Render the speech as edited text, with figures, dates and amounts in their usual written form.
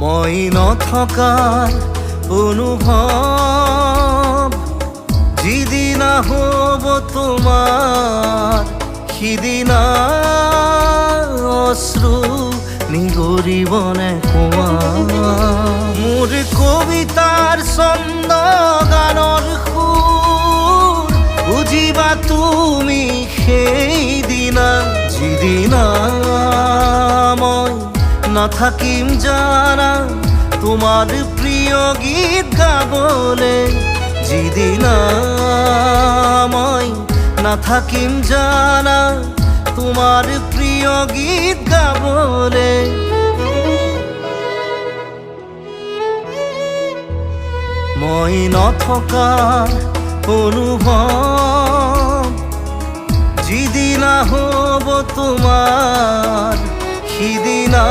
মই নথকাৰ অনুভৱ যিদিনা হ'ব তোমাৰ সিদিনা অশ্ৰু নিগৰিবনে কোৱা মোৰ কবিতাৰ ছন্দ গানৰ সুৰ বুজিবা তুমি সেইদিনা যিদিনা মই নাথাকিম জানা তোমাৰ প্ৰিয় গীত গাবলে যিদিনা মই নাথাকিম জানা তোমাৰ প্ৰিয় গীত গাবলে মই নথকাৰ অনুভৱ যিদিনা হ'ব তোমাৰ সিদিনা